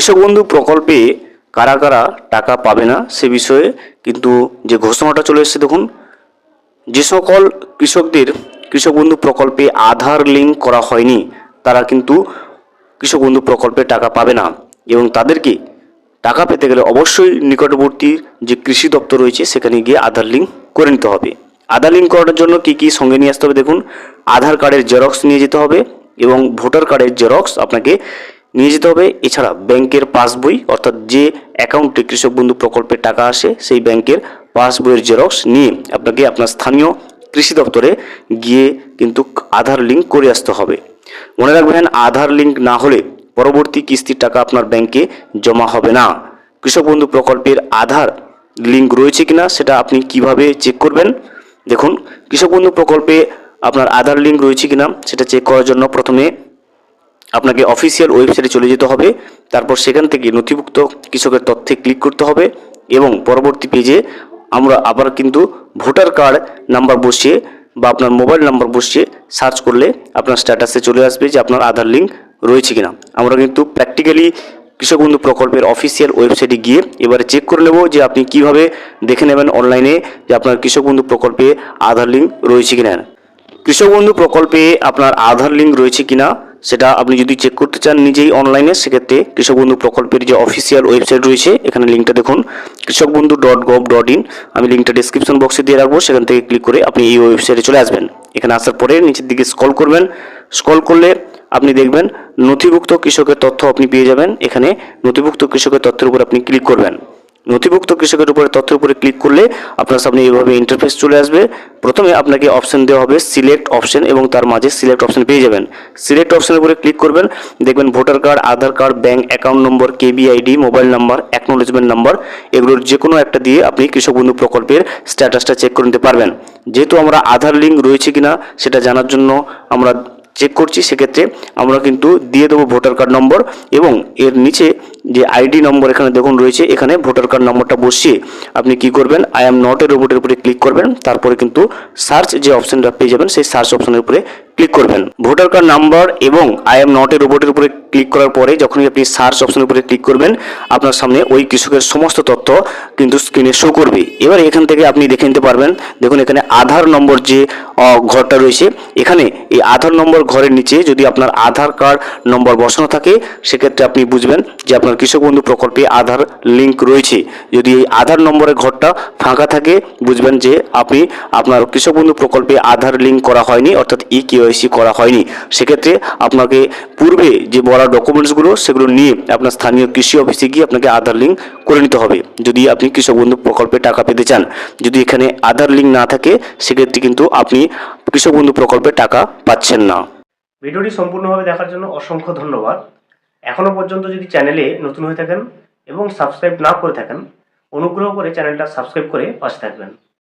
কৃষক বন্ধু প্রকল্পে কারা কারা টাকা পাবে না সে বিষয়ে কিন্তু যে ঘোষণাটা চলে এসেছে দেখুন। যে সকল কৃষকদের কৃষক বন্ধু প্রকল্পে আধার লিঙ্ক করা হয়নি তারা কিন্তু কৃষক বন্ধু প্রকল্পে টাকা পাবে না, এবং তাদেরকে টাকা পেতে গেলে অবশ্যই নিকটবর্তী যে কৃষি দপ্তর রয়েছে সেখানে গিয়ে আধার লিঙ্ক করে নিতে হবে। আধার লিঙ্ক করার জন্য কী কী সঙ্গে নিয়ে আসতে হবে দেখুন। আধার কার্ডের জেরক্স নিয়ে যেতে হবে এবং ভোটার কার্ডের জেরক্স আপনাকে নিয়ে যেতে হবে। এছাড়া ব্যাংকের পাসবই, অর্থাৎ যে অ্যাকাউন্টে কৃষক বন্ধু প্রকল্পের টাকা আসে সেই ব্যাংকের পাসবইয়ের জেরক্স নিয়ে আপনাকে আপনার স্থানীয় কৃষি দপ্তরে গিয়ে কিন্তু আধার লিঙ্ক করে আসতে হবে। মনে রাখবেন, আধার লিঙ্ক না হলে পরবর্তী কিস্তির টাকা আপনার ব্যাংকে জমা হবে না। কৃষক বন্ধু প্রকল্পের আধার লিঙ্ক রয়েছে কিনা সেটা আপনি কিভাবে চেক করবেন দেখুন। কৃষক বন্ধু প্রকল্পে আপনার আধার লিঙ্ক রয়েছে কিনা সেটা চেক করার জন্য প্রথমে আপনাকে অফিসিয়াল ওয়েবসাইটে চলে যেতে হবে। তারপর সেখান থেকে নথিভুক্ত কৃষকের তথ্যে ক্লিক করতে হবে এবং পরবর্তী পেজে আমরা আবার কিন্তু ভোটার কার্ড নাম্বার বসিয়ে বা আপনার মোবাইল নাম্বার বসিয়ে সার্চ করলে আপনার স্ট্যাটাসে চলে আসবে যে আপনার আধার লিঙ্ক রয়েছে কিনা। আমরা কিন্তু প্র্যাকটিক্যালি কৃষক বন্ধু প্রকল্পের অফিসিয়াল ওয়েবসাইটে গিয়ে এবারে চেক করে নেব যে আপনি কিভাবে দেখে নেবেন অনলাইনে যে আপনার কৃষক বন্ধু প্রকল্পে আধার লিঙ্ক রয়েছে কিনা। কৃষক বন্ধু প্রকল্পে আপনার আধার লিঙ্ক রয়েছে কিনা সেটা আপনি যদি চেক করতে চান নিজেই অনলাইনে, সেক্ষেত্রে কৃষক বন্ধু প্রকল্পের যে অফিসিয়াল ওয়েবসাইট রয়েছে এখানে লিঙ্কটা দেখুন, কৃষকবন্ধু.gov.in। আমি লিঙ্কটা ডিসক্রিপশন বক্সে দিয়ে রাখবো, সেখান থেকে ক্লিক করে আপনি এই ওয়েবসাইটে চলে আসবেন। এখানে আসার পরে নিচের দিকে স্ক্রল করবেন। স্ক্রল করলে আপনি দেখবেন নথিভুক্ত কৃষকের তথ্য আপনি পেয়ে যাবেন। এখানে নথিভুক্ত কৃষকের তথ্যের উপর আপনি ক্লিক করবেন। নথিভুক্ত কৃষকের উপরে তথ্যের উপরে ক্লিক করলে আপনার সামনে এইভাবে ইন্টারফেস চলে আসবে। প্রথমে আপনাকে অপশন দেওয়া হবে সিলেক্ট অপশন, এবং তার মাঝে সিলেক্ট অপশন পেয়ে যাবেন। সিলেক্ট অপশনের উপরে ক্লিক করবেন, দেখবেন voter card, Aadhaar card, bank account number, কেবিআইডি, মোবাইল নাম্বার, অ্যাকনোলেজমেন্ট নাম্বার, এগুলোর যে কোনো একটা দিয়ে আপনি কৃষক বন্ধু প্রকল্পের স্ট্যাটাসটা চেক করে নিতে পারবেন। যেহেতু আমরা আধার লিঙ্ক রয়েছে কিনা সেটা জানার জন্য আমরা চেক করছি, সেক্ষেত্রে আমরা কিন্তু দিয়ে দেবো ভোটার কার্ড নম্বর, এবং এর নিচে যে আইডি নম্বর এখানে দেখুন রয়েছে, এখানে ভোটার কার্ড নম্বরটা বসিয়ে আপনি কি করবেন, আই এম নট এ রোবটের উপরে ক্লিক করবেন। তারপরে কিন্তু সার্চ যে অপশনটা পেয়ে যাবেন সেই সার্চ অপশনের উপরে ক্লিক করবেন। ভোটার কার্ড নাম্বার এবং আই এম নট এ রোবটের উপরে ক্লিক করার পরে যখনই আপনি সার্চ অপশনের উপরে ক্লিক করবেন আপনার সামনে ওই কৃষকের সমস্ত তথ্য কিন্তু স্ক্রিনে শো করবে। এবার এখান থেকে আপনি দেখে নিতে পারবেন, দেখুন এখানে আধার নম্বর যে ঘরটা রয়েছে, এখানে এই আধার নম্বর ঘরের নিচে যদি আপনার আধার কার্ড নম্বর বসানো থাকে সেক্ষেত্রে আপনি বুঝবেন যে আপনার কৃষক বন্ধু প্রকল্পে আধার লিঙ্ক রয়েছে। যদি এই আধার নম্বরের ঘরটা ফাঁকা থাকে বুঝবেন যে আপনি আপনার কৃষক বন্ধু প্রকল্পে আধার লিঙ্ক করা হয়নি, অর্থাৎ কেওয়াইসি করা হয়নি। সেক্ষেত্রে আপনাকে পূর্বে যে বলা ডকুমেন্টসগুলো সেগুলো নিয়ে আপনার স্থানীয় কৃষি অফিসে গিয়ে আপনাকে আধার লিঙ্ক করে নিতে হবে যদি আপনি কৃষক বন্ধু প্রকল্পে টাকা পেতে চান। যদি এখানে আধার লিঙ্ক না থাকে সেক্ষেত্রে কিন্তু আপনি কৃষক বন্ধু প্রকল্পে টাকা পাচ্ছেন না। ভিডিওটি সম্পূর্ণভাবে দেখার জন্য অসংখ্য ধন্যবাদ। এখনও পর্যন্ত যদি চ্যানেলে নতুন হয়ে থাকেন এবং সাবস্ক্রাইব না করে থাকেন অনুগ্রহ করে চ্যানেলটা সাবস্ক্রাইব করে পাশে থাকবেন।